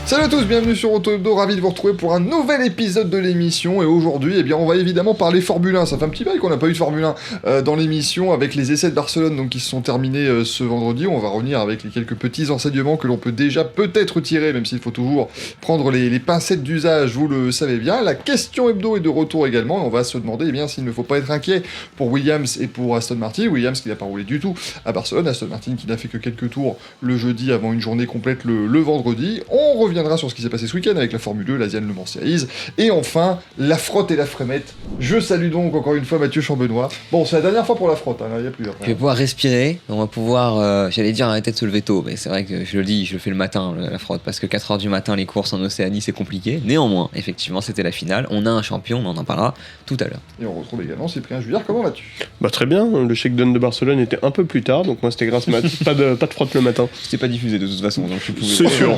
Salut à tous, bienvenue sur Auto Hebdo, ravi de vous retrouver pour un nouvel épisode de l'émission. Et aujourd'hui, on va évidemment parler Formule 1. Ça fait un petit bail qu'on n'a pas eu de Formule 1 dans l'émission, avec les essais de Barcelone donc, qui se sont terminés ce vendredi. On va revenir avec les quelques petits enseignements que l'on peut déjà peut-être tirer, même s'il faut toujours prendre les pincettes d'usage, vous le savez bien. La question hebdo est de retour également, et on va se demander s'il ne faut pas être inquiet pour Williams et pour Aston Martin. Williams qui n'a pas roulé du tout à Barcelone, Aston Martin qui n'a fait que quelques tours le jeudi avant une journée complète le vendredi. On reviendra sur ce qui s'est passé ce week-end avec la Formule 2, l'Asian Le Mans Series, et enfin, la frotte et la frémette. Je salue donc encore une fois Mathieu Chambenois. Bon, c'est la dernière fois pour la frotte, il n'y a plus après. Je vais pouvoir respirer, on va pouvoir, j'allais dire arrêter de se lever tôt, mais c'est vrai que je le fais le matin, la frotte, parce que 4h du matin, les courses en Océanie, c'est compliqué. Néanmoins, effectivement, c'était la finale, on a un champion, on en parlera tout à l'heure. Et on retrouve également Cyprien Juillard, comment vas-tu ? Très bien, le shakedown de Barcelone était un peu plus tard, donc moi c'était grâce à pas de frotte le matin. C'était pas diffusé de toute façon, donc je pouvais. C'est sûr.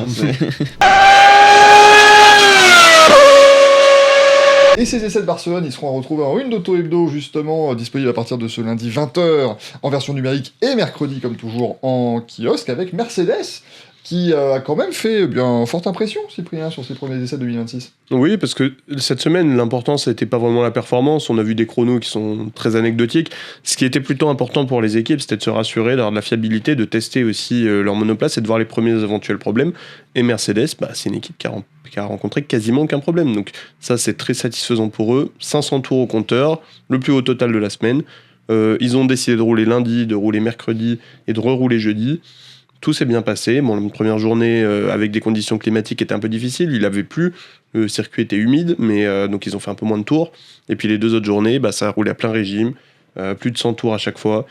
Et ces essais de Barcelone, ils seront à retrouver en une d'Auto Hebdo, justement, disponible à partir de ce lundi 20h en version numérique et mercredi, comme toujours, en kiosque, avec Mercedes, qui a quand même fait forte impression, Cyprien, sur ses premiers essais de 2026. Oui, parce que cette semaine, l'important, c'était pas vraiment la performance. On a vu des chronos qui sont très anecdotiques. Ce qui était plutôt important pour les équipes, c'était de se rassurer, d'avoir de la fiabilité, de tester aussi leur monoplace et de voir les premiers éventuels problèmes. Et Mercedes, c'est une équipe qui a rencontré quasiment aucun problème. Donc ça, c'est très satisfaisant pour eux. 500 tours au compteur, le plus haut total de la semaine. Ils ont décidé de rouler lundi, de rouler mercredi et de rerouler jeudi. Tout s'est bien passé. Bon, la première journée, avec des conditions climatiques, était un peu difficile. Il avait plu, le circuit était humide, mais donc ils ont fait un peu moins de tours. Et puis les deux autres journées, ça a roulé à plein régime, plus de 100 tours à chaque fois.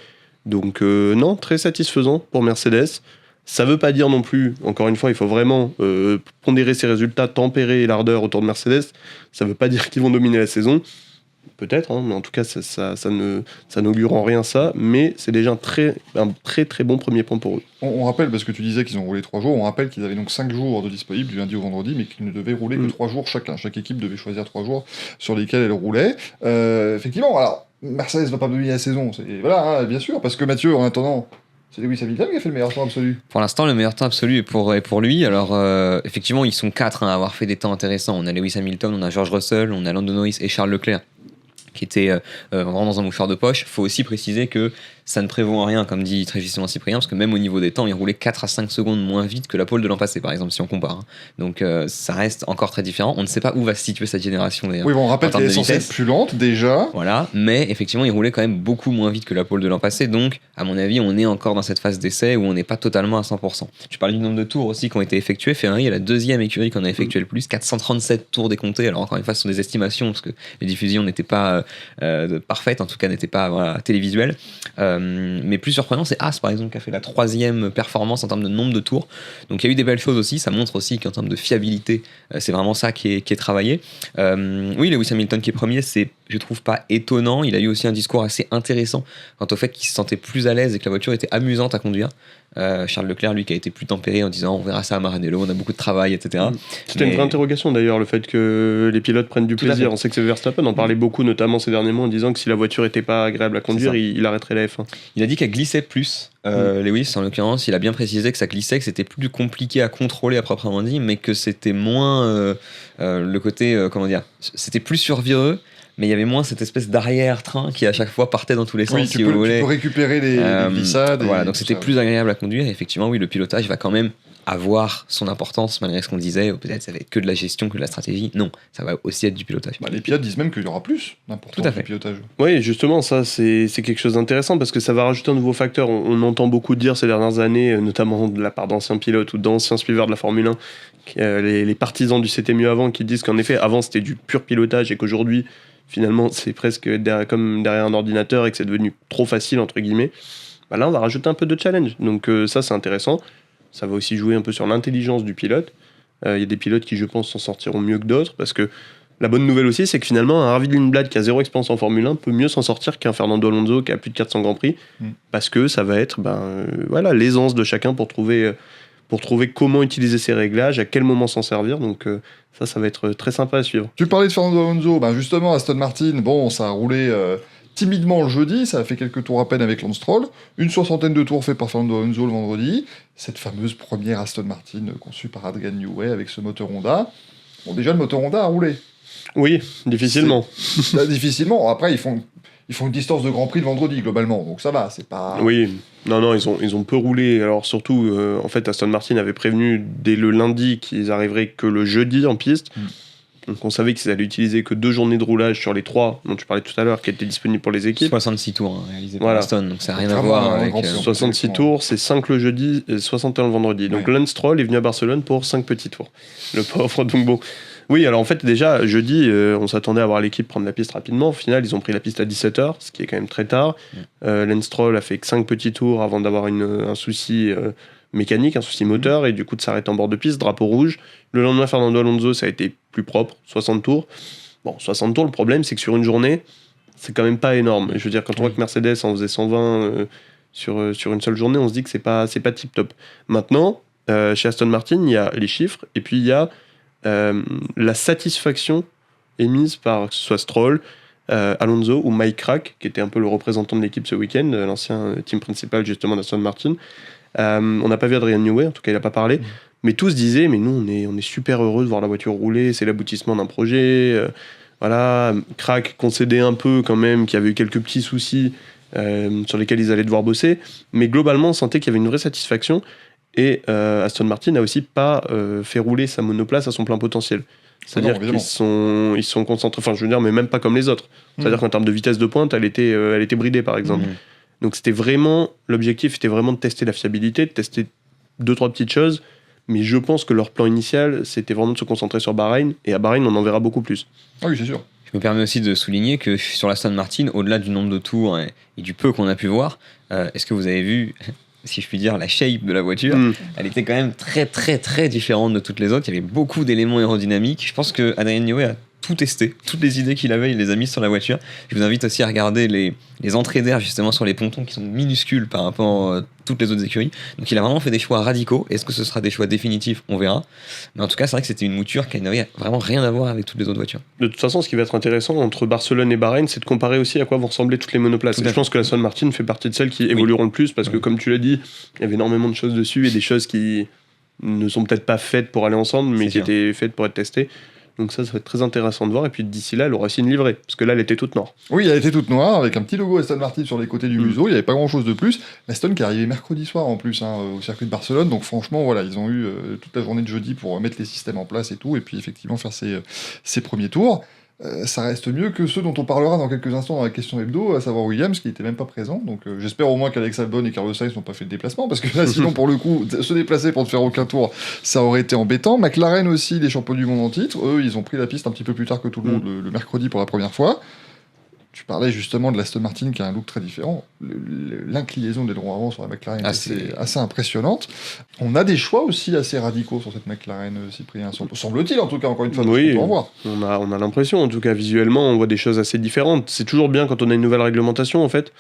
Donc non, très satisfaisant pour Mercedes. Ça veut pas dire non plus, encore une fois, il faut vraiment pondérer ses résultats, tempérer l'ardeur autour de Mercedes. Ça veut pas dire qu'ils vont dominer la saison. Peut-être, mais en tout cas, ça n'augure en rien ça, mais c'est déjà un très très bon premier point pour eux. On rappelle, parce que tu disais qu'ils ont roulé 3 jours, on rappelle qu'ils avaient donc 5 jours de disponibles, du lundi au vendredi, mais qu'ils ne devaient rouler que 3 jours chacun. Chaque équipe devait choisir 3 jours sur lesquels elle roulait. Effectivement, alors, Mercedes va pas dominer la saison, voilà, bien sûr, parce que Mathieu, en attendant, c'est Lewis Hamilton qui a fait le meilleur temps absolu. Pour l'instant, le meilleur temps absolu est pour lui. Alors, effectivement, ils sont 4 à avoir fait des temps intéressants. On a Lewis Hamilton, on a George Russell, on a Lando Norris et Charles Leclerc, qui étaient vraiment dans un mouchoir de poche. Il faut aussi préciser que ça ne prévaut en rien, comme dit très justement Cyprien, parce que même au niveau des temps, il roulait 4 à 5 secondes moins vite que la pole de l'an passé, par exemple, si on compare. Donc ça reste encore très différent. On ne sait pas où va se situer cette génération, d'ailleurs. Oui, on rappelle qu'elle est censée être plus lente, déjà. Voilà, mais effectivement, il roulait quand même beaucoup moins vite que la pole de l'an passé, donc, à mon avis, on est encore dans cette phase d'essai où on n'est pas totalement à 100%. Tu parles du nombre de tours aussi qui ont été effectués. Ferrari est la deuxième écurie qu'on a effectué le plus, 437 tours décomptés. Alors, encore une fois, ce sont des estimations, parce que les diffusions n'étaient pas parfaites, en tout cas, n'étaient pas télévisuelles. Mais plus surprenant, c'est As par exemple qui a fait la 3e performance en termes de nombre de tours. Donc il y a eu des belles choses aussi, ça montre aussi qu'en termes de fiabilité, c'est vraiment ça qui est travaillé. Oui, Lewis Hamilton qui est premier, c'est, je trouve, pas étonnant. Il a eu aussi un discours assez intéressant quant au fait qu'il se sentait plus à l'aise et que la voiture était amusante à conduire. Charles Leclerc, lui, qui a été plus tempéré en disant on verra ça à Maranello, on a beaucoup de travail, etc. C'était une vraie interrogation d'ailleurs, le fait que les pilotes prennent du plaisir. On sait que c'est Verstappen, on parlait beaucoup notamment ces derniers mois en disant que si la voiture était pas agréable à conduire, il arrêterait la F1. Il a dit qu'elle glissait plus. Lewis, en l'occurrence, il a bien précisé que ça glissait, que c'était plus compliqué à contrôler à proprement dit, mais que c'était moins le côté, c'était plus survireux. Mais il y avait moins cette espèce d'arrière-train qui à chaque fois partait dans tous les sens. Oui, tu peux récupérer les glissades. Voilà, donc c'était plus agréable à conduire. Et effectivement, oui, le pilotage va quand même avoir son importance, malgré ce qu'on disait. Peut-être ça va être que de la gestion, que de la stratégie. Non, ça va aussi être du pilotage. Les pilotes disent même qu'il y aura plus d'importance du pilotage. Oui, justement, ça c'est quelque chose d'intéressant parce que ça va rajouter un nouveau facteur. On entend beaucoup dire ces dernières années, notamment de la part d'anciens pilotes ou d'anciens suiveurs de la Formule 1, les partisans du c'était mieux avant, qui disent qu'en effet, avant c'était du pur pilotage et qu'aujourd'hui, finalement, c'est presque comme derrière un ordinateur et que c'est devenu trop facile, entre guillemets. Là, on va rajouter un peu de challenge. Donc ça, c'est intéressant. Ça va aussi jouer un peu sur l'intelligence du pilote. Il y a des pilotes qui, je pense, s'en sortiront mieux que d'autres. Parce que la bonne nouvelle aussi, c'est que finalement, un Harvey Lindblad qui a 0 expérience en Formule 1 peut mieux s'en sortir qu'un Fernando Alonso qui a plus de 400 Grands Prix. Parce que ça va être l'aisance de chacun pour trouver comment utiliser ses réglages, à quel moment s'en servir. Donc ça va être très sympa à suivre. Tu parlais de Fernando Alonso, justement Aston Martin, ça a roulé timidement le jeudi, ça a fait quelques tours à peine avec Lance Stroll, une 60aine de tours fait par Fernando Alonso le vendredi, cette fameuse première Aston Martin conçue par Adrian Newey avec ce moteur Honda. Bon, déjà le moteur Honda a roulé. Oui, difficilement. Difficilement. Après, ils font une distance de Grand Prix le vendredi, globalement. Donc ça va, c'est pas... Oui, non, ils ont peu roulé. Alors surtout, en fait, Aston Martin avait prévenu dès le lundi qu'ils arriveraient que le jeudi en piste. Donc on savait qu'ils allaient utiliser que 2 journées de roulage sur les 3 dont tu parlais tout à l'heure, qui étaient disponibles pour les équipes. 66 tours réalisés par Voilà. Aston, donc ça n'a rien à Vraiment, voir un avec... grand prix. 66 tours, c'est 5 le jeudi et 61 le vendredi. Donc Lance Stroll est venu à Barcelone pour 5 petits tours. Le pauvre, donc bon... Oui, alors en fait, déjà, jeudi, on s'attendait à voir l'équipe prendre la piste rapidement. Au final, ils ont pris la piste à 17h, ce qui est quand même très tard. Lance Stroll a fait que 5 petits tours avant d'avoir un souci mécanique, un souci moteur, et du coup de s'arrêter en bord de piste, drapeau rouge. Le lendemain, Fernando Alonso, ça a été plus propre, 60 tours. Bon, 60 tours, le problème, c'est que sur une journée, c'est quand même pas énorme. Je veux dire, quand on voit que Mercedes en faisait 120 sur une seule journée, on se dit que c'est pas tip-top. Maintenant, chez Aston Martin, il y a les chiffres, et puis il y a la satisfaction émise par que ce soit Stroll, Alonso ou Mike Crack, qui était un peu le représentant de l'équipe ce week-end, l'ancien team principal justement d'Aston Martin. On n'a pas vu Adrian Newey, en tout cas il n'a pas parlé, mais tous disaient, mais nous on est super heureux de voir la voiture rouler, c'est l'aboutissement d'un projet. Voilà, Crack concédait un peu quand même, qu'il y avait eu quelques petits soucis sur lesquels ils allaient devoir bosser, mais globalement on sentait qu'il y avait une vraie satisfaction. Et Aston Martin n'a aussi pas fait rouler sa monoplace à son plein potentiel. C'est-à-dire qu'ils sont concentrés, enfin je veux dire, mais même pas comme les autres. C'est-à-dire qu'en termes de vitesse de pointe, elle était bridée par exemple. Donc c'était vraiment, l'objectif était vraiment de tester la fiabilité, de tester 2-3 petites choses, mais je pense que leur plan initial, c'était vraiment de se concentrer sur Bahreïn, et à Bahreïn, on en verra beaucoup plus. Ah oui, c'est sûr. Je me permets aussi de souligner que sur l'Aston Martin, au-delà du nombre de tours et du peu qu'on a pu voir, est-ce que vous avez vu... si je puis dire, la shape de la voiture, elle était quand même très très très différente de toutes les autres. Il y avait beaucoup d'éléments aérodynamiques. Je pense que Adrian Newey a tout testé. Toutes les idées qu'il avait, il les a mises sur la voiture. Je vous invite aussi à regarder les entrées d'air justement sur les pontons qui sont minuscules par rapport à toutes les autres écuries. Donc il a vraiment fait des choix radicaux. Est-ce que ce sera des choix définitifs? On verra. Mais en tout cas, c'est vrai que c'était une mouture qui n'avait vraiment rien à voir avec toutes les autres voitures. De toute façon, ce qui va être intéressant entre Barcelone et Bahreïn, c'est de comparer aussi à quoi vont ressembler toutes les monoplaces. Je pense que la Aston Martin fait partie de celles qui évolueront le plus parce que, comme tu l'as dit, il y avait énormément de choses dessus et des choses qui ne sont peut-être pas faites pour aller ensemble, mais qui étaient faites pour être testées. Donc ça va être très intéressant de voir. Et puis d'ici là, elle aura aussi une livrée. Parce que là, elle était toute noire. Oui, elle était toute noire, avec un petit logo Aston Martin sur les côtés du museau. Il n'y avait pas grand-chose de plus. L'Aston qui est arrivé mercredi soir en plus au circuit de Barcelone. Donc franchement, voilà, ils ont eu toute la journée de jeudi pour mettre les systèmes en place et tout. Et puis effectivement faire ses premiers tours. Ça reste mieux que ceux dont on parlera dans quelques instants dans la question hebdo, à savoir Williams qui n'était même pas présent. Donc j'espère au moins qu'Alex Albon et Carlos Sainz n'ont pas fait de déplacement, parce que là sinon pour le coup se déplacer pour ne faire aucun tour, ça aurait été embêtant. McLaren aussi, les champions du monde en titre, eux ils ont pris la piste un petit peu plus tard que tout le monde le mercredi pour la première fois. Tu parlais justement de l'Aston Martin qui a un look très différent. L'inclinaison des droits avant sur la McLaren est assez impressionnante. On a des choix aussi assez radicaux sur cette McLaren, Cyprien, semble-t-il en tout cas, encore une fois. Oui, on a l'impression, en tout cas visuellement, on voit des choses assez différentes. C'est toujours bien quand on a une nouvelle réglementation, en fait.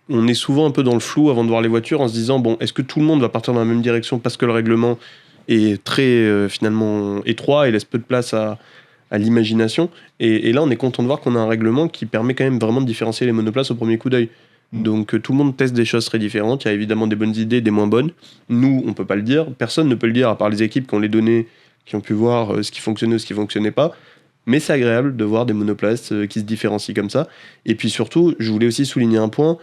On est souvent un peu dans le flou avant de voir les voitures en se disant, bon, est-ce que tout le monde va partir dans la même direction parce que le règlement est très finalement étroit et laisse peu de place à l'imagination, et là on est content de voir qu'on a un règlement qui permet quand même vraiment de différencier les monoplaces au premier coup d'œil. Donc tout le monde teste des choses très différentes, il y a évidemment des bonnes idées, des moins bonnes. Nous, on peut pas le dire, personne ne peut le dire à part les équipes qui ont les données, qui ont pu voir ce qui fonctionnait ou ce qui fonctionnait pas, mais c'est agréable de voir des monoplaces qui se différencient comme ça. Et puis surtout, je voulais aussi souligner un point,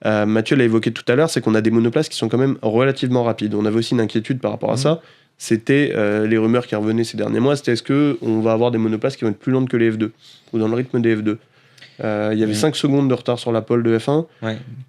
Mathieu l'a évoqué tout à l'heure, c'est qu'on a des monoplaces qui sont quand même relativement rapides. On avait aussi une inquiétude par rapport à ça. C'était les rumeurs qui revenaient ces derniers mois, c'était est-ce qu'on va avoir des monoplaces qui vont être plus lentes que les F2, ou dans le rythme des F2. Il y avait 5 secondes de retard sur la pole de F1,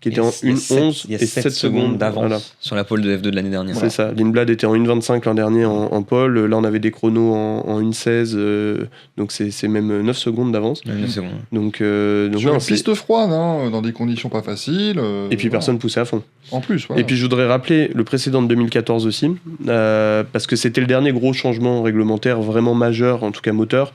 qui était en 1.11 et 7 secondes d'avance sur la pole de F2 de l'année dernière. C'est ça, Lindblad était en 1.25 l'an dernier en pole, là on avait des chronos en 1.16, donc c'est même 9 secondes d'avance. 9 secondes. Donc sur une piste froide, dans des conditions pas faciles. Et puis personne poussait à fond. En plus, voilà. Et puis je voudrais rappeler le précédent de 2014 aussi, parce que c'était le dernier gros changement réglementaire vraiment majeur, en tout cas moteur.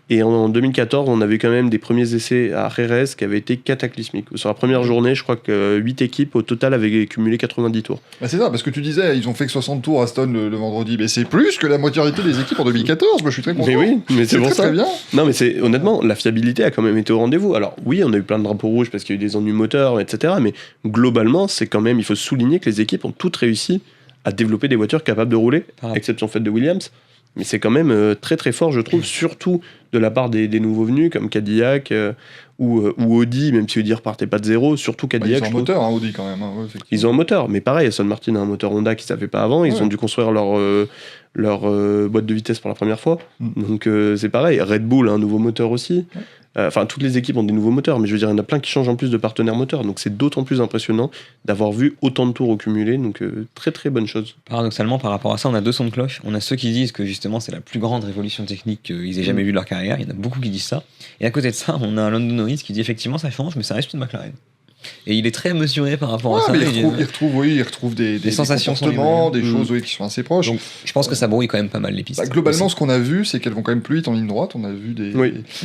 Et en 2014, on avait quand même des premiers essais à Jerez qui avaient été cataclysmiques. Sur la première journée, je crois que 8 équipes au total avaient cumulé 90 tours. Bah c'est ça, parce que tu disais, ils ont fait que 60 tours à Aston le vendredi, mais c'est plus que la majorité des équipes en 2014, moi je suis très content. Mais oui, mais c'est pour très, ça. très bien. Non, mais honnêtement, la fiabilité a quand même été au rendez-vous. Alors oui, on a eu plein de drapeaux rouges parce qu'il y a eu des ennuis moteurs, etc. Mais globalement, c'est quand même, il faut souligner que les équipes ont toutes réussi à développer des voitures capables de rouler, exception faite de Williams. Mais c'est quand même très très fort, je trouve, surtout de la part des nouveaux venus comme Cadillac ou Audi, même si Audi repartait pas de zéro, surtout Cadillac. Ils ont un moteur, hein, Audi quand même. Ils ont un moteur, mais pareil, Aston Martin a un moteur Honda qu'ils ne savaient pas avant, ils ont dû construire leur boîte de vitesse pour la première fois. Donc c'est pareil, Red Bull a un nouveau moteur aussi. Enfin, toutes les équipes ont des nouveaux moteurs, mais je veux dire, il y en a plein qui changent en plus de partenaires moteurs. Donc c'est d'autant plus impressionnant d'avoir vu autant de tours au cumulé. Donc très très bonne chose. Paradoxalement, par rapport à ça, on a deux sons de cloche. On a ceux qui disent que justement c'est la plus grande révolution technique qu'ils aient jamais vue de leur carrière. Il y en a beaucoup qui disent ça. Et à côté de ça, on a un Lando Norris qui dit effectivement ça change, mais ça reste une McLaren. Et il est très mesuré par rapport à ça. Mais il retrouve des sensations, comportements, des choses qui sont assez proches. Donc, je pense que ça brouille quand même pas mal les pistes. Globalement, ce qu'on a vu, c'est qu'elles vont quand même plus vite en ligne droite. On a vu des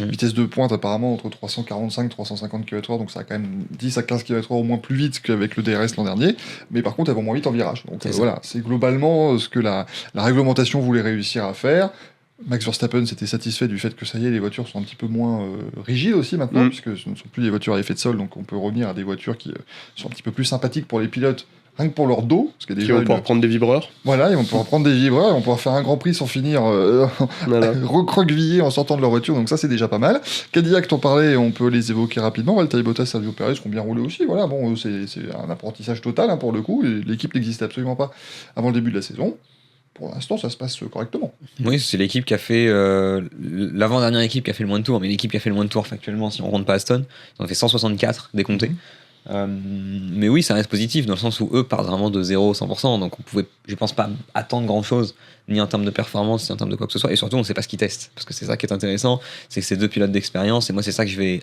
vitesses de pointe apparemment entre 345 et 350 km/h, donc ça a quand même 10 à 15 km/h au moins plus vite qu'avec le DRS l'an dernier. Mais par contre, elles vont moins vite en virage. Donc voilà, c'est globalement ce que la réglementation voulait réussir à faire. Max Verstappen s'était satisfait du fait que ça y est, les voitures sont un petit peu moins rigides aussi maintenant, puisque ce ne sont plus des voitures à effet de sol, donc on peut revenir à des voitures qui sont un petit peu plus sympathiques pour les pilotes, rien que pour leur dos. Parce que déjà, ils vont pouvoir prendre des vibreurs. Voilà, ils vont pouvoir prendre des vibreurs, ils vont pouvoir faire un grand prix sans finir recroquevillés en sortant de leur voiture, donc ça c'est déjà pas mal. Cadillac, t'en parlais, on peut les évoquer rapidement. Valtteri Bottas, Sergio Perez ont bien roulé aussi. Voilà, bon, c'est un apprentissage total pour le coup, et l'équipe n'existait absolument pas avant le début de la saison. Pour l'instant, ça se passe correctement. Oui, c'est l'équipe qui a fait l'avant-dernière équipe qui a fait le moins de tours, mais l'équipe qui a fait le moins de tours factuellement, si on compte pas Aston, ils ont fait 164 décomptés. Mais oui, ça reste positif dans le sens où eux partent vraiment de 0 100%, donc on pouvait, je pense, pas attendre grand-chose, ni en termes de performance, ni en termes de quoi que ce soit, et surtout on ne sait pas ce qu'ils testent, parce que c'est ça qui est intéressant, c'est que c'est deux pilotes d'expérience, et moi c'est ça que je vais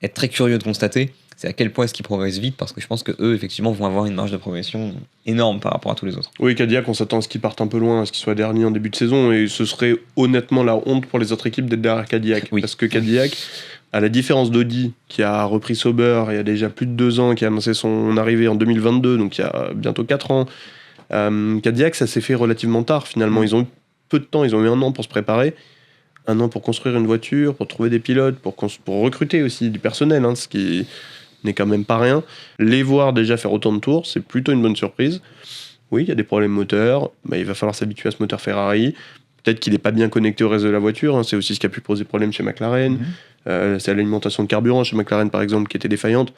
être très curieux de constater, c'est à quel point est-ce qu'ils progressent vite, parce que je pense que eux effectivement vont avoir une marge de progression énorme par rapport à tous les autres. Oui, Cadillac, on s'attend à ce qu'ils partent un peu loin, à ce qu'ils soient derniers en début de saison, et ce serait honnêtement la honte pour les autres équipes d'être derrière Cadillac, parce que Cadillac, à la différence d'Audi, qui a repris Sauber il y a déjà plus de 2 ans, qui a annoncé son arrivée en 2022, donc il y a bientôt 4 ans, Cadillac, ça s'est fait relativement tard finalement. Ils ont eu peu de temps, ils ont eu 1 an pour se préparer, 1 an pour construire une voiture, pour trouver des pilotes, pour recruter aussi du personnel, ce qui n'est quand même pas rien. Les voir déjà faire autant de tours, c'est plutôt une bonne surprise. Oui, il y a des problèmes moteurs, il va falloir s'habituer à ce moteur Ferrari. Peut-être qu'il n'est pas bien connecté au reste de la voiture, c'est aussi ce qui a pu poser problème chez McLaren. C'est l'alimentation de carburant chez McLaren par exemple qui était défaillante,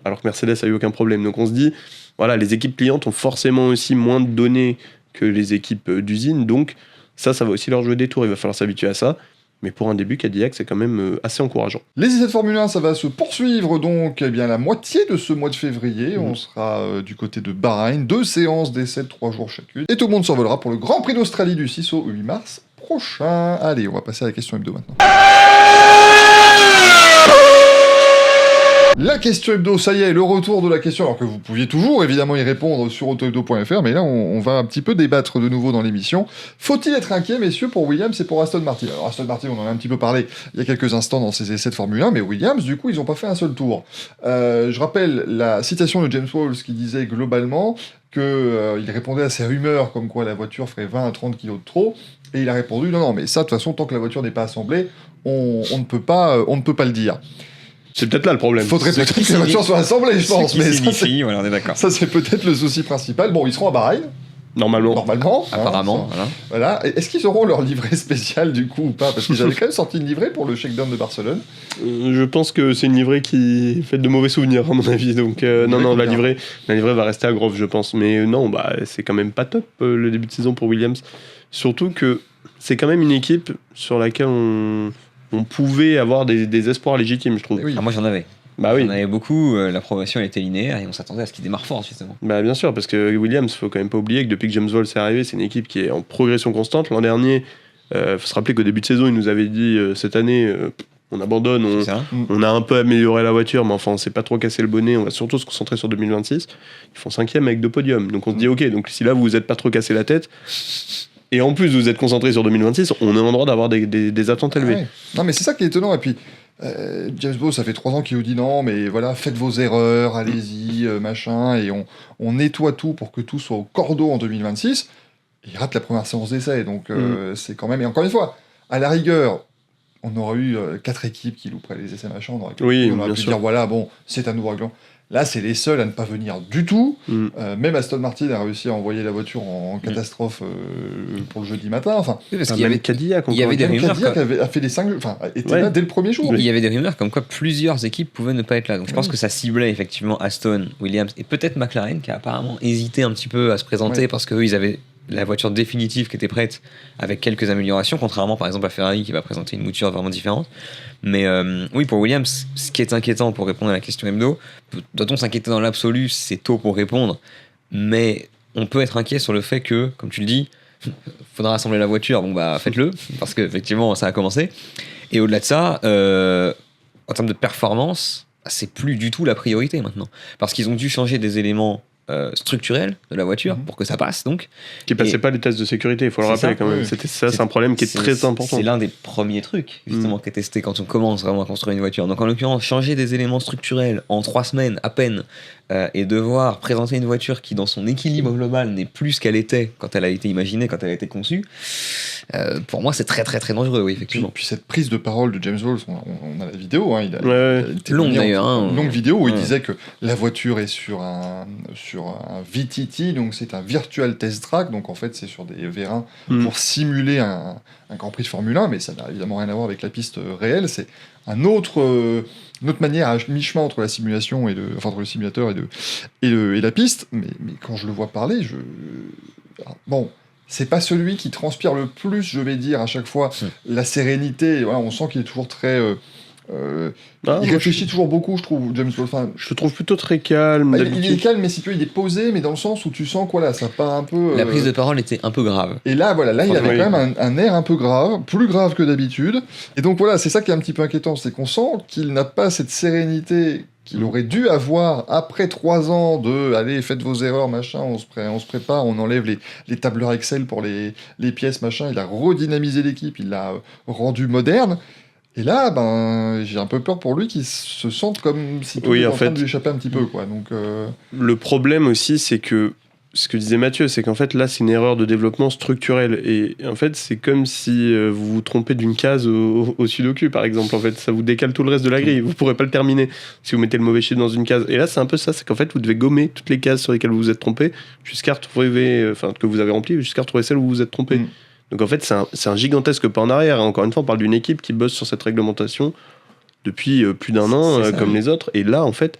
alors que Mercedes a eu aucun problème. Donc on se dit, voilà, les équipes clientes ont forcément aussi moins de données que les équipes d'usine, donc ça va aussi leur jouer des tours, il va falloir s'habituer à ça. Mais pour un début, Cadillac, c'est quand même assez encourageant. Les essais de Formule 1, ça va se poursuivre donc la moitié de ce mois de février. On sera du côté de Bahreïn, 2 séances d'essais de 3 jours chacune. Et tout le monde s'envolera pour le Grand Prix d'Australie du 6 au 8 mars prochain. Allez, on va passer à la question hebdo maintenant. La question hebdo, ça y est, le retour de la question, alors que vous pouviez toujours évidemment y répondre sur autohebdo.fr, mais là on va un petit peu débattre de nouveau dans l'émission. Faut-il être inquiet, messieurs, pour Williams et pour Aston Martin? Alors Aston Martin, on en a un petit peu parlé il y a quelques instants dans ces essais de Formule 1, mais Williams, du coup, ils n'ont pas fait un seul tour. Je rappelle la citation de James Walls qui disait globalement qu'il répondait à ces rumeurs comme quoi la voiture ferait 20 à 30 kg de trop, et il a répondu non, mais ça, de toute façon, tant que la voiture n'est pas assemblée, on ne peut pas le dire. C'est peut-être là le problème. Faudrait peut-être que la voiture soit assemblée, je pense. Mais voilà, on est d'accord. Ça, c'est peut-être le souci principal. Bon, ils seront à Bahreïn. Normalement. Apparemment, voilà. Est-ce qu'ils auront leur livret spécial, du coup, ou pas? Parce qu'ils avaient quand même sorti une livrée pour le shakedown de Barcelone. Je pense que c'est une livrée qui fait de mauvais souvenirs, à mon avis. Donc, non, la livrée va rester à Grove, je pense. Mais non, c'est quand même pas top, le début de saison pour Williams. Surtout que c'est quand même une équipe sur laquelle on pouvait avoir des espoirs légitimes, je trouve. Oui. Moi, j'en avais. Bah oui. On avait beaucoup, la progression elle était linéaire et on s'attendait à ce qu'il démarre fort justement. Bah bien sûr, parce que Williams, faut quand même pas oublier que depuis que James Walls est arrivé, c'est une équipe qui est en progression constante. L'an dernier, faut se rappeler qu'au début de saison, il nous avait dit cette année, on abandonne, on a un peu amélioré la voiture, mais enfin on s'est pas trop cassé le bonnet, on va surtout se concentrer sur 2026. Ils font 5e avec 2 podiums, donc on se dit ok, donc si là vous vous êtes pas trop cassé la tête, et en plus vous êtes concentré sur 2026, on est en droit d'avoir des attentes élevées. Ouais. Non, mais c'est ça qui est étonnant. Et puis, James Bond, ça fait 3 ans qu'il nous dit non, mais voilà, faites vos erreurs, allez-y, machin, et on nettoie tout pour que tout soit au cordeau en 2026. Et il rate la première séance d'essai, donc c'est quand même. Et encore une fois, à la rigueur, on aurait eu 4 équipes qui louperaient les essais machin, on aurait pu, Bien pu sûr. dire voilà, bon, c'est un nouveau règlement. Là, c'est les seuls à ne pas venir du tout. Même Aston Martin a réussi à envoyer la voiture en catastrophe pour le jeudi matin. Enfin, Oui, parce Ah, qu'il y même avait, Cadillac, il y avait des même rumeurs. Cadillac a fait les 5 enfin, était Ouais. là dès le premier jour. Il y avait des rumeurs comme quoi plusieurs équipes pouvaient ne pas être là. Donc je pense que ça ciblait effectivement Aston, Williams et peut-être McLaren qui a apparemment hésité un petit peu à se présenter Ouais. parce qu'eux ils avaient la voiture définitive qui était prête avec quelques améliorations, contrairement par exemple à Ferrari qui va présenter une mouture vraiment différente. Mais oui, pour Williams, ce qui est inquiétant pour répondre à la question Hebdo, doit-on s'inquiéter dans l'absolu? C'est tôt pour répondre, mais on peut être inquiet sur le fait que, comme tu le dis, faudra assembler la voiture, bon bah faites-le, parce qu'effectivement ça a commencé. Et au-delà de ça, en termes de performance, c'est plus du tout la priorité maintenant. Parce qu'ils ont dû changer des éléments structurels de la voiture pour que ça passe, donc. Qui passait Et- pas les tests de sécurité, il faut le C'est rappeler ça, quand même. oui. C'est un problème qui est très important. C'est l'un des premiers trucs, justement, qui est testé quand on commence vraiment à construire une voiture. Donc en l'occurrence, changer des éléments structurels en 3 semaines à peine, et devoir présenter une voiture qui, dans son équilibre global, n'est plus ce qu'elle était quand elle a été imaginée, quand elle a été conçue, pour moi c'est très très très dangereux, oui, effectivement. Puis cette prise de parole de James Bowles, on a la vidéo, hein, il a témoigné Longue, d'ailleurs, une hein. longue vidéo où il Ouais. disait que la voiture est sur un VTT, donc c'est un virtual test track, donc en fait c'est sur des vérins pour simuler un Grand Prix de Formule 1, mais ça n'a évidemment rien à voir avec la piste réelle, c'est une autre manière à mi-chemin entre la simulation entre le simulateur et la piste, mais quand je le vois parler, bon, c'est pas celui qui transpire le plus, je vais dire, à chaque fois, la sérénité. Voilà, on sent qu'il est toujours très. Il réfléchit toujours beaucoup, je trouve, James Bowles. Enfin, Je te trouve plutôt très calme. il est d'habitude. calme, mais si tu veux, il est posé, mais dans le sens où tu sens que voilà, ça part un peu. La prise de parole était un peu grave. Et là, voilà, là, il avait Oui. quand même un air un peu grave, plus grave que d'habitude. Et donc voilà, c'est ça qui est un petit peu inquiétant, c'est qu'on sent qu'il n'a pas cette sérénité qu'il aurait dû avoir après 3 ans de allez, faites vos erreurs, machin, on se prépare, on enlève les tableurs Excel pour les pièces, machin. Il a redynamisé l'équipe, il l'a rendu moderne. Et là, ben, j'ai un peu peur pour lui qu'il se sente comme si tout Oui, était en en train fait. de lui échapper un petit peu, quoi. Donc, Le problème aussi, c'est que ce que disait Mathieu, c'est qu'en fait là, c'est une erreur de développement structurel. Et en fait, c'est comme si vous vous trompez d'une case au sudoku, par exemple. En fait, ça vous décale tout le reste de la grille. Vous pourrez pas le terminer si vous mettez le mauvais chiffre dans une case. Et là, c'est un peu ça, c'est qu'en fait, vous devez gommer toutes les cases sur lesquelles vous vous êtes trompé jusqu'à retrouver, que vous avez rempli, jusqu'à retrouver celle où vous vous êtes trompé. Donc en fait, c'est un gigantesque pas en arrière. Et encore une fois, on parle d'une équipe qui bosse sur cette réglementation depuis plus d'un an, C'est ça, comme oui. les autres. Et là, en fait,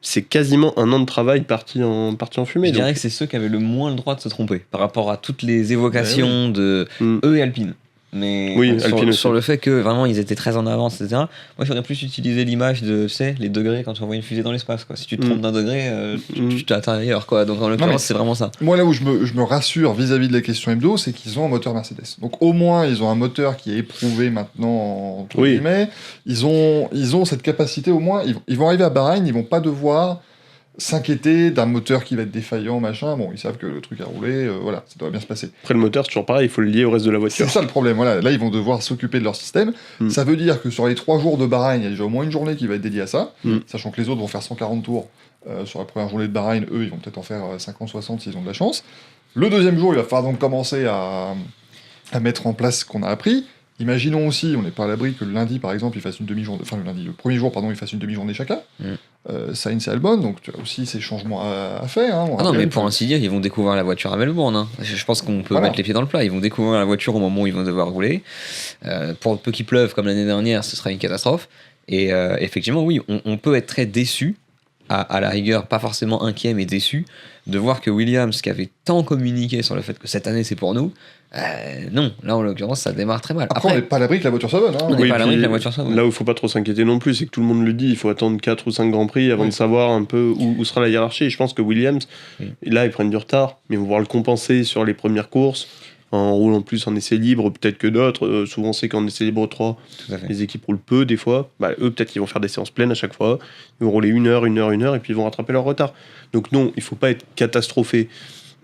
c'est quasiment un an de travail parti en fumée. Je donc. dirais que c'est ceux qui avaient le moins le droit de se tromper par rapport à toutes les évocations de Mm. eux et Alpine. Mais Oui, sur, Alpine aussi. sur le fait que vraiment ils étaient très en avance, etc. Moi j'aurais plus utilisé l'image de, tu sais, les degrés quand tu envoies une fusée dans l'espace, quoi. Si tu te trompes d'un degré, tu t'atteins ailleurs, quoi. Donc en l'occurrence, mais- c'est vraiment ça. moi, là où je me rassure vis-à-vis de la question hebdo, c'est qu'ils ont un moteur Mercedes. Donc, au moins, ils ont un moteur qui est éprouvé maintenant, entre Oui. guillemets. Ils ont cette capacité, au moins, ils vont arriver à Bahreïn, ils vont pas devoir s'inquiéter d'un moteur qui va être défaillant, machin. Bon, ils savent que le truc a roulé, voilà, ça doit bien se passer. Après, le moteur, c'est toujours pareil, il faut le lier au reste de la C'est voiture. ça le problème, voilà. Là, ils vont devoir s'occuper de leur système. Ça veut dire que sur les 3 jours de Bahreïn, il y a déjà au moins une journée qui va être dédiée à ça, sachant que les autres vont faire 140 tours sur la première journée de Bahreïn. Eux, ils vont peut-être en faire 50, 60 s'ils ont de la chance. Le deuxième jour, il va falloir donc commencer à mettre en place ce qu'on a appris. Imaginons aussi, on n'est pas à l'abri que le lundi, par exemple, ils fassent une demi-journée, enfin le premier jour, pardon, ils fassent une demi-journée chacun. Sainz et Albon, donc tu as aussi ces changements à faire. Hein, on Ah non, rappelle mais pour que- ainsi dire, ils vont découvrir la voiture à Melbourne. Hein. Je pense qu'on peut Voilà. mettre les pieds dans le plat. Ils vont découvrir la voiture au moment où ils vont devoir rouler. Pour peu qu'il pleuve, comme l'année dernière, ce sera une catastrophe. Et effectivement, oui, on peut être très déçu, à la rigueur, pas forcément inquiet, mais déçu, de voir que Williams, qui avait tant communiqué sur le fait que cette année c'est pour nous, non, là en l'occurrence, ça démarre très mal. Après, on n'est pas à l'abri que la voiture soit bonne. Hein. On n'est pas à l'abri puis, que la voiture soit bonne. Là où il faut pas trop s'inquiéter non plus, c'est que tout le monde le dit, il faut attendre 4 ou 5 Grands Prix avant Oui. de savoir un peu où sera la hiérarchie. Et je pense que Williams, là, ils prennent du retard, mais ils vont pouvoir le compenser sur les premières courses, en roulant plus en essai libre, peut-être que d'autres. Souvent, c'est qu'en essai libre 3, Tout à fait. les équipes roulent peu des fois. Bah, eux, peut-être qu'ils vont faire des séances pleines à chaque fois. Ils vont rouler 1 heure, et puis ils vont rattraper leur retard. Donc non, il faut pas être catastrophé.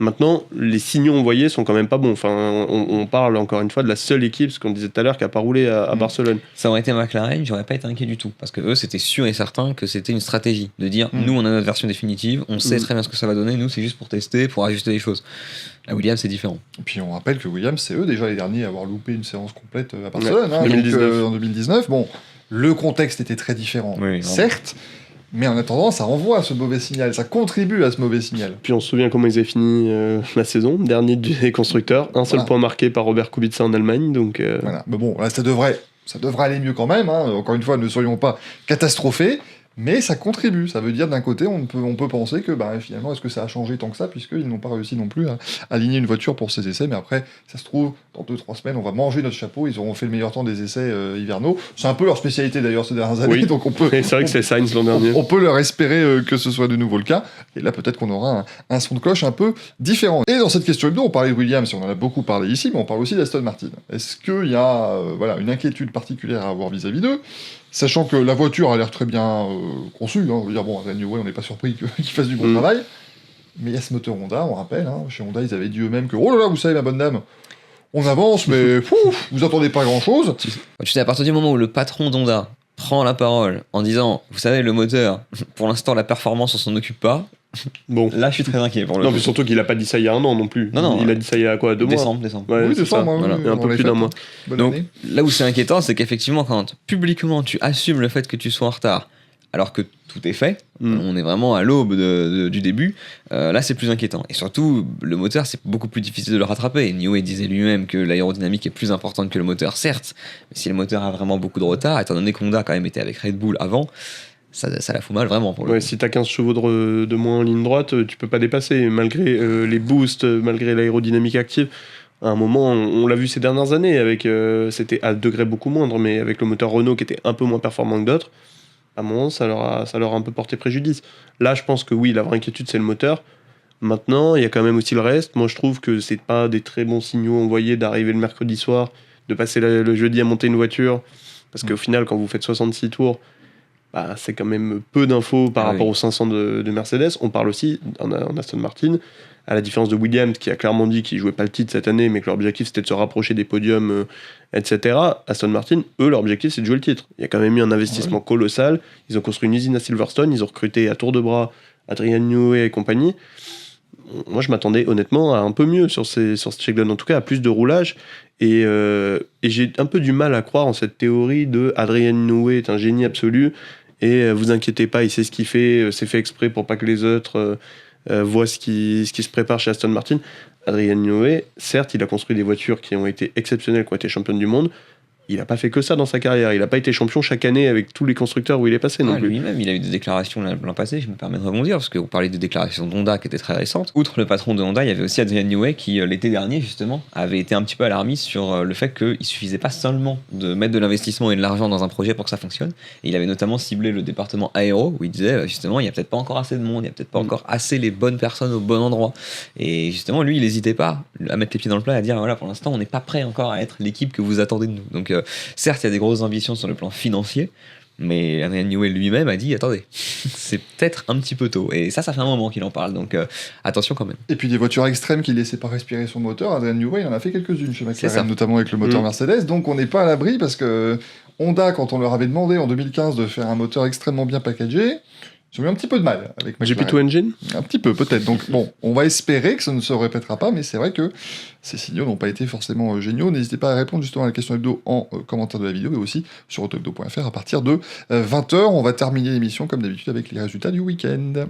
Maintenant, les signaux envoyés sont quand même pas bons. Enfin, on parle encore une fois de la seule équipe, ce qu'on disait tout à l'heure, qui a pas roulé à Barcelone. Ça aurait été McLaren, j'aurais pas été inquiet du tout. Parce que eux, c'était sûr et certain que c'était une stratégie. De dire, nous, on a notre version définitive, on sait très bien ce que ça va donner, nous, c'est juste pour tester, pour ajuster les choses. La Williams, c'est différent. Et puis on rappelle que Williams, c'est eux déjà les derniers à avoir loupé une séance complète à Barcelone, Ouais, 2019. Donc, en 2019. Bon, le contexte était très différent, Oui, certes, mais en attendant, ça renvoie à ce mauvais signal, ça contribue à ce mauvais signal. Puis on se souvient comment ils avaient fini la saison, dernier des constructeurs, un seul point marqué par Robert Kubica en Allemagne, donc... Voilà. Mais bon, là, ça devrait aller mieux quand même, hein. Encore une fois, ne soyons pas catastrophés, mais ça contribue. Ça veut dire, d'un côté, on peut penser que finalement, est-ce que ça a changé tant que ça, puisqu'ils n'ont pas réussi non plus à aligner une voiture pour ces essais, mais après, ça se trouve, dans 2-3 semaines, on va manger notre chapeau, ils auront fait le meilleur temps des essais hivernaux. C'est un peu leur spécialité d'ailleurs ces dernières années, Oui. donc on peut... C'est vrai que c'est Sainz l'an dernier. On peut leur espérer que ce soit de nouveau le cas, et là peut-être qu'on aura un son de cloche un peu différent. Et dans cette question hebdo, on parlait de Williams, on en a beaucoup parlé ici, mais on parle aussi d'Aston Martin. Est-ce qu'il y a une inquiétude particulière à avoir vis-à-vis d'eux, sachant que la voiture a l'air très bien conçue, hein, on veut dire, bon, Adrian Newey, on n'est pas surpris qu'il fasse du bon travail, mais il y a ce moteur Honda, on rappelle, hein, chez Honda ils avaient dit eux-mêmes que, oh là là, vous savez ma bonne dame, on avance, mais vous attendez pas grand-chose. Tu sais, à partir du moment où le patron d'Honda prend la parole en disant, vous savez, le moteur, pour l'instant, la performance, on s'en occupe pas. Bon. Là, je suis très inquiet pour le Non, coup. mais surtout qu'il a pas dit ça il y a un an non plus. Non, il a dit ça il y a quoi, 2 mois Décembre. Ouais, Oui, c'est décembre, ça. hein, Voilà. oui, Et un on peu l'a plus fait. d'un mois. Bonne Donc, année. là où c'est inquiétant, c'est qu'effectivement, quand publiquement tu assumes le fait que tu sois en retard, alors que tout est fait, on est vraiment à l'aube du début, là c'est plus inquiétant. Et surtout, le moteur, c'est beaucoup plus difficile de le rattraper. Newey disait lui-même que l'aérodynamique est plus importante que le moteur, certes, mais si le moteur a vraiment beaucoup de retard, étant donné qu'Honda a quand même été avec Red Bull avant, ça la fout mal vraiment pour le coup. Si t'as 15 chevaux de moins en ligne droite, tu peux pas dépasser, malgré les boosts, malgré l'aérodynamique active. À un moment, on l'a vu ces dernières années, avec c'était à degré beaucoup moindre, mais avec le moteur Renault qui était un peu moins performant que d'autres, à un moment, ça leur a un peu porté préjudice. Là, je pense que oui, la vraie inquiétude, c'est le moteur. Maintenant, il y a quand même aussi le reste. Moi, je trouve que c'est pas des très bons signaux envoyés d'arriver le mercredi soir, de passer le jeudi à monter une voiture, parce qu'au final, quand vous faites 66 tours, c'est quand même peu d'infos par rapport aux 500 de Mercedes. On parle aussi en Aston Martin, à la différence de Williams, qui a clairement dit qu'il jouait pas le titre cette année, mais que leur objectif c'était de se rapprocher des podiums, etc. Aston Martin, eux, leur objectif c'est de jouer le titre. Il y a quand même eu un investissement colossal. Ils ont construit une usine à Silverstone, ils ont recruté à tour de bras Adrian Newey et compagnie. Moi, je m'attendais honnêtement à un peu mieux sur ce check-down, en tout cas à plus de roulage. Et j'ai un peu du mal à croire en cette théorie de Adrian Newey est un génie absolu. Et vous inquiétez pas, il sait ce qu'il fait, c'est fait exprès pour pas que les autres voient ce qui se prépare chez Aston Martin. Adrian Newey, certes, il a construit des voitures qui ont été exceptionnelles, qui ont été championnes du monde. Il n'a pas fait que ça dans sa carrière. Il n'a pas été champion chaque année avec tous les constructeurs où il est passé non plus. Lui-même, il a eu des déclarations l'an passé, je me permets de rebondir, parce qu'on parlait des déclarations d'Honda qui étaient très récentes. Outre le patron de Honda, il y avait aussi Adrian Newey qui, l'été dernier, justement, avait été un petit peu alarmiste sur le fait qu'il suffisait pas seulement de mettre de l'investissement et de l'argent dans un projet pour que ça fonctionne. Et il avait notamment ciblé le département aéro, où il disait, justement, il n'y a peut-être pas encore assez de monde, il n'y a peut-être pas encore assez les bonnes personnes au bon endroit. Et justement, lui, il n'hésitait pas à mettre les pieds dans le plat, à dire, voilà, pour l'instant, on n'est pas prêt encore à être l'équipe que vous attendez de nous. Donc, certes, il y a des grosses ambitions sur le plan financier, mais Adrian Newey lui-même a dit attendez, c'est peut-être un petit peu tôt. Et ça fait un moment qu'il en parle, donc attention quand même. Et puis des voitures extrêmes qui laissaient pas respirer son moteur, Adrian Newey il en a fait quelques-ines chez C'est ça. McLaren, notamment avec le moteur Mercedes, donc on n'est pas à l'abri parce que Honda, quand on leur avait demandé en 2015 de faire un moteur extrêmement bien packagé, ils ont eu un petit peu de mal avec McLaren. GP2 Engine. Un petit peu, peut-être. Donc bon, on va espérer que ça ne se répétera pas, mais c'est vrai que ces signaux n'ont pas été forcément géniaux. N'hésitez pas à répondre justement à la question hebdo en commentaire de la vidéo et aussi sur autohebdo.fr à partir de 20h. On va terminer l'émission comme d'habitude avec les résultats du week-end.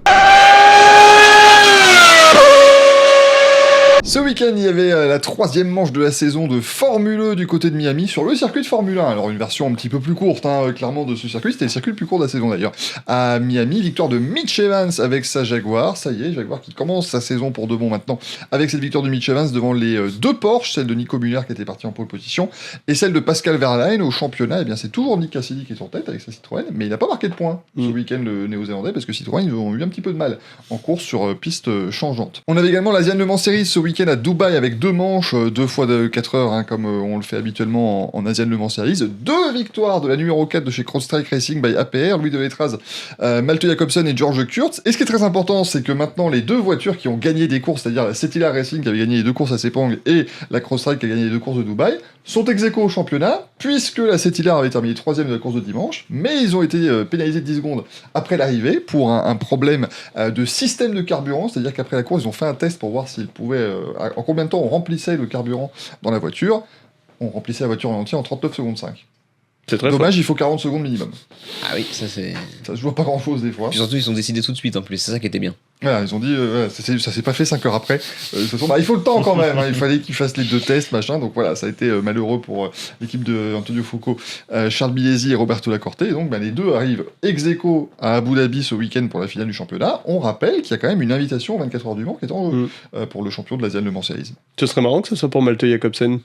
Ce week-end, il y avait la 3e manche de la saison de Formule E du côté de Miami sur le circuit de Formule 1. Alors une version un petit peu plus courte, clairement, de ce circuit. C'était le circuit le plus court de la saison d'ailleurs. À Miami, victoire de Mitch Evans avec sa Jaguar. Ça y est, Jaguar qui commence sa saison pour de bon maintenant avec cette victoire de Mitch Evans devant les deux Porsche, celle de Nico Müller qui était parti en pole position et celle de Pascal Wehrlein au championnat. Eh bien, c'est toujours Nick Cassidy qui est en tête avec sa Citroën, mais il n'a pas marqué de points ce week-end, le néo-zélandais, parce que Citroën, ils ont eu un petit peu de mal en course sur piste changeante. On avait également l'Asian Le Mans Series ce week-end week-end à Dubaï avec 2 manches, 2 fois de 4 heures, hein, comme on le fait habituellement en Asian Le Mans Series. 2 victoires de la numéro 4 de chez Crossstrike Racing by APR, Louis Delétraz, Malte Jacobsen et George Kurtz. Et ce qui est très important, c'est que maintenant les 2 voitures qui ont gagné des courses, c'est-à-dire la Settila Racing qui avait gagné les 2 courses à Sepang et la Crossstrike qui a gagné les 2 courses de Dubaï, sont ex-aequo au championnat, puisque la Settila avait terminé 3ème de la course de dimanche, mais ils ont été pénalisés de 10 secondes après l'arrivée pour un problème de système de carburant, c'est-à-dire qu'après la course, ils ont fait un test pour voir s'ils pouvaient, en combien de temps on remplissait le carburant dans la voiture. On remplissait la voiture en entier en 39 secondes 5. C'est très Dommage, fort. il faut 40 secondes minimum. Ah oui, ça c'est. Ça se joue à pas grand-chose des fois. Puis surtout, ils ont décidé tout de suite en plus, c'est ça qui était bien. Voilà, ils ont dit, ça s'est pas fait 5 heures après. De toute façon, il faut le temps quand même, hein, il fallait qu'ils fassent les 2 tests, machin, donc voilà, ça a été malheureux pour l'équipe de Antonio Foucault, Charles Bilesi et Roberto Lacorte, et donc les 2 arrivent ex-aequo à Abu Dhabi ce week-end pour la finale du championnat. On rappelle qu'il y a quand même une invitation aux 24 heures du Mans qui est en jeu pour le champion de l'Asian Le Mans Series. Ce serait marrant que ce soit pour Malte Jacobsen.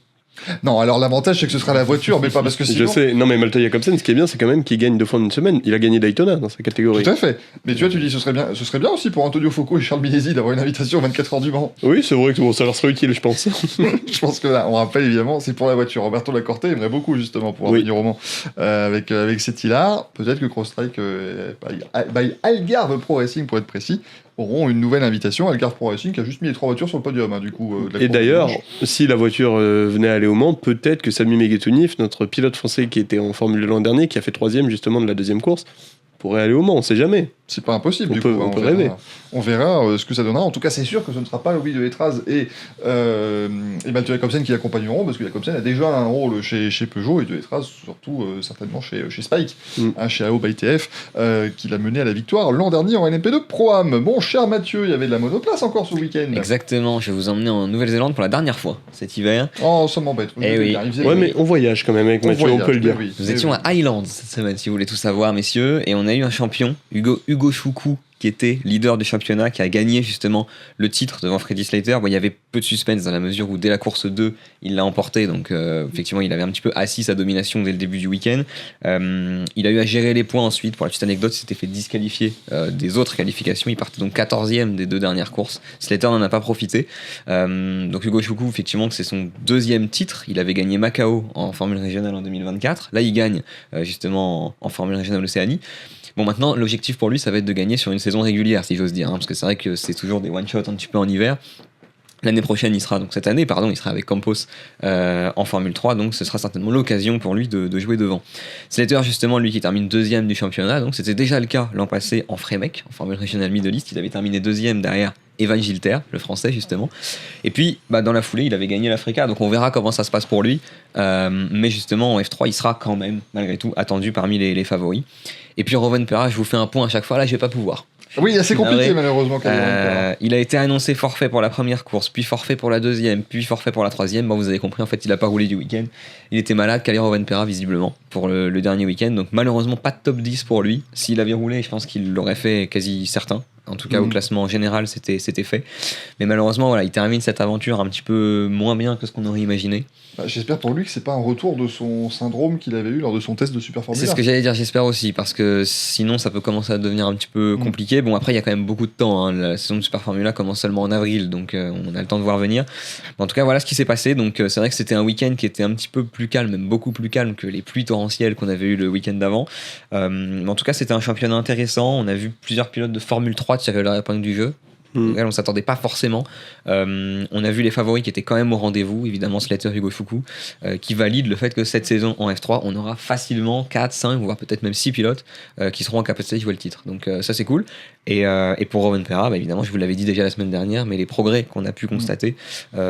Non, alors l'avantage c'est que ce sera la voiture, mais pas parce que sinon... Je sais, non mais Malte Jacobsen, ce qui est bien, c'est quand même qu'il gagne 2 fois en une semaine. Il a gagné Daytona dans sa catégorie. Tout à fait. Mais tu vois, tu dis ce serait bien aussi pour Antonio Foucault et Charles Bilesi d'avoir une invitation aux 24 heures du Mans. Oui, c'est vrai que bon, ça leur serait utile, je pense. Je pense que là, on rappelle évidemment, c'est pour la voiture. Roberto Lacorte aimerait beaucoup justement pouvoir venir au Mans avec Settila. Peut-être que Crossstrike, by Algarve Pro Racing pour être précis, auront une nouvelle invitation. Algarve Pro Racing qui a juste mis les 3 voitures sur le podium, hein, du coup. Et d'ailleurs, si la voiture venait à aller au Mans, peut-être que Sami Meghetounif, notre pilote français qui était en Formule 1 l'an dernier, qui a fait 3ème justement de la 2e course, pourrait aller au Mans, on sait jamais. C'est pas impossible, On peut rêver. On verra ce que ça donnera. En tout cas, c'est sûr que ce ne sera pas Louis Delétraz et Malte Jacobsen qui l'accompagneront, parce que Jacobsen a déjà un rôle chez Peugeot, et Delétraz surtout certainement chez Spike, chez AO by TF, qui l'a mené à la victoire l'an dernier en LMP2 Pro-Am. Bon, cher Mathieu, il y avait de la monoplace encore ce week-end. Exactement, je vais vous emmener en Nouvelle-Zélande pour la dernière fois cet hiver. Oh, ça m'embête. Eh oui. Ouais, mais on voyage quand même avec Mathieu, on peut le dire. Oui, Nous étions à Highlands cette semaine, si vous voulez tout savoir, messieurs, et on a eu un champion, Hugo Choukou, qui était leader du championnat, qui a gagné justement le titre devant Freddy Slater. Bon, il y avait peu de suspense dans la mesure où dès la course 2, il l'a emporté, donc effectivement il avait un petit peu assis sa domination dès le début du week-end. Il a eu à gérer les points ensuite. Pour la petite anecdote, il s'était fait disqualifier des autres qualifications. Il partait donc 14e des 2 dernières courses. Slater n'en a pas profité. Donc Hugo Choukou, effectivement, c'est son 2e titre. Il avait gagné Macao en Formule régionale en 2024. Là, il gagne justement en Formule régionale Océanie. Bon, maintenant, l'objectif pour lui, ça va être de gagner sur une saison régulière, si j'ose dire, hein, parce que c'est vrai que c'est toujours des one-shots un petit peu en hiver. L'année prochaine, il sera avec Campos en Formule 3, donc ce sera certainement l'occasion pour lui de jouer devant. Slater, justement, lui qui termine 2e du championnat, donc c'était déjà le cas l'an passé en Fremec, en Formule régionale Middle East, il avait terminé 2e derrière Evan Gilter, le français justement. Et puis, dans la foulée, il avait gagné l'Africa, donc on verra comment ça se passe pour lui. Mais justement, en F3, il sera quand même, malgré tout, attendu parmi les favoris. Et puis, Rovanperä, je vous fais un point à chaque fois, là, je vais pas pouvoir. Oui, assez compliqué malheureusement. Il a été annoncé forfait pour la première course, puis forfait pour la 2e, puis forfait pour la 3e. Bon, vous avez compris, en fait, il a pas roulé du week-end. Il était malade, Kalle Rovanperä, visiblement, pour le dernier week-end. Donc, malheureusement, pas de top 10 pour lui. S'il avait roulé, je pense qu'il l'aurait fait quasi certain. En tout cas, au classement général, c'était fait. Mais malheureusement, voilà, il termine cette aventure un petit peu moins bien que ce qu'on aurait imaginé. J'espère pour lui que c'est pas un retour de son syndrome qu'il avait eu lors de son test de Super Formula. C'est ce que j'allais dire, j'espère aussi, parce que sinon ça peut commencer à devenir un petit peu compliqué. Bon, après il y a quand même beaucoup de temps, hein. La saison de Super Formula commence seulement en avril, donc on a le temps de voir venir. Mais en tout cas, voilà ce qui s'est passé. Donc c'est vrai que c'était un week-end qui était un petit peu plus calme, même beaucoup plus calme que les pluies torrentielles qu'on avait eu le week-end d'avant. Mais en tout cas, c'était un championnat intéressant. On a vu plusieurs pilotes de Formule 3 tirer leur épingle du jeu. On s'attendait pas forcément. On a vu les favoris qui étaient quand même au rendez-vous, évidemment Slater, Hugo Choukou, qui valide le fait que cette saison en F3, on aura facilement 4, 5, voire peut-être même 6 pilotes qui seront en capacité de jouer le titre. Donc ça c'est cool. Et pour Rovanperä, évidemment, je vous l'avais dit déjà la semaine dernière, mais les progrès qu'on a pu constater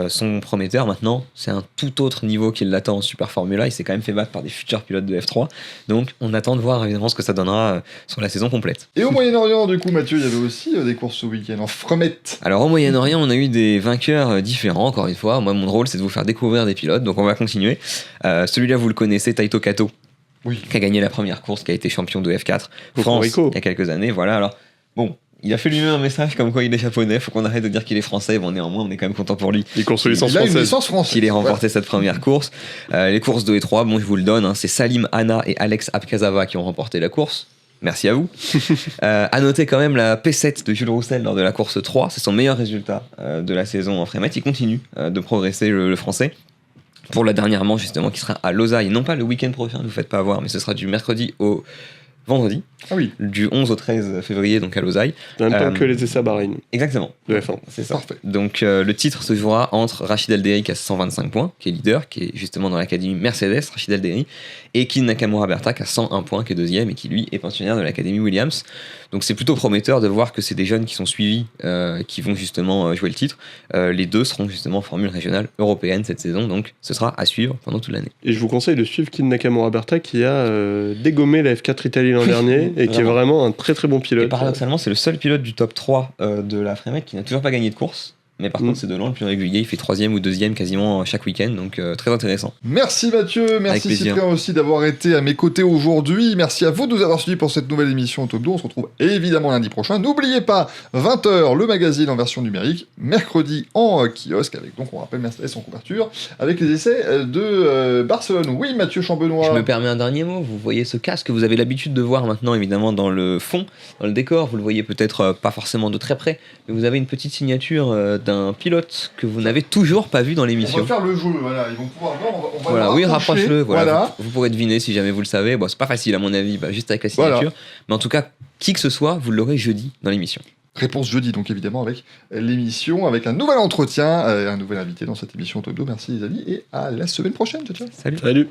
sont prometteurs. Maintenant, c'est un tout autre niveau qui l'attend en Super Formula. Il s'est quand même fait battre par des futurs pilotes de F3. Donc on attend de voir évidemment ce que ça donnera sur la saison complète. Et au Moyen-Orient, du coup, Mathieu, il y avait aussi des courses ce week-end en Fremet. Alors au Moyen-Orient, on a eu des vainqueurs différents, encore une fois. Moi, mon rôle, c'est de vous faire découvrir des pilotes, donc on va continuer. Celui-là, vous le connaissez, Taito Kato, qui a gagné la première course, qui a été champion de F4 France il y a quelques années. Voilà, alors, bon, il a fait lui-même un message comme quoi il est japonais, faut qu'on arrête de dire qu'il est français. Bon, néanmoins, on est quand même content pour lui. Il construit licence française. Qu'il ait remporté cette première course. Les courses 2 et 3, bon, je vous le donne, hein, c'est Salim Hanna et Alex Abkazava qui ont remporté la course. Merci à vous. À noter quand même la P7 de Jules Roussel lors de la course 3. C'est son meilleur résultat de la saison en Frémette. Il continue de progresser, le Français. Pour la dernière manche, justement, qui sera à Losail. Non pas le week-end prochain, ne vous faites pas avoir, mais ce sera du mercredi au vendredi. Ah oui. Du 11 au 13 février, donc à Losail. En même temps que les essais à Bahreïn. Exactement. De F1. C'est ça. Parfait. Donc le titre se jouera entre Rachid Alderi à 125 points, qui est leader, qui est justement dans l'académie Mercedes, Rachid Alderi, et Kin Nakamura Berta à 101 points, qui est deuxième, et qui lui est pensionnaire de l'académie Williams. Donc c'est plutôt prometteur de voir que c'est des jeunes qui sont suivis, qui vont justement jouer le titre. Les deux seront justement en formule régionale européenne cette saison, donc ce sera à suivre pendant toute l'année. Et je vous conseille de suivre Kin Nakamura Berta qui a dégommé la F4 Italie l'an dernier et qui est vraiment un très très bon pilote. Et paradoxalement, c'est le seul pilote du top 3 de la Frémette qui n'a toujours pas gagné de course. Mais par contre, c'est de loin le plus régulier. Il fait 3e ou 2e quasiment chaque week-end. Donc très intéressant. Merci Mathieu, merci Cyprien aussi d'avoir été à mes côtés aujourd'hui. Merci à vous de nous avoir suivis pour cette nouvelle émission au Top 2. On se retrouve évidemment lundi prochain. N'oubliez pas, 20h, le magazine en version numérique. Mercredi en kiosque, avec donc, on rappelle, Mercedes en couverture, avec les essais de Barcelone. Oui, Mathieu Chambenois. Je me permets un dernier mot. Vous voyez ce casque, vous avez l'habitude de voir maintenant évidemment dans le fond, dans le décor. Vous le voyez peut-être pas forcément de très près, mais vous avez une petite signature d'un pilote que vous n'avez toujours pas vu dans l'émission. On va faire le jeu, voilà, ils vont pouvoir voir, on va voilà, le oui, rapprocher. rapproche-le, voilà. Voilà. Vous pourrez deviner si jamais vous le savez. Bon, c'est pas facile à mon avis, juste avec la signature. Voilà. Mais en tout cas, qui que ce soit, vous l'aurez jeudi dans l'émission. Réponse jeudi, donc évidemment avec l'émission, avec un nouvel entretien, un nouvel invité dans cette émission Top 2. Merci les amis et à la semaine prochaine. Ciao, ciao. Salut. Salut.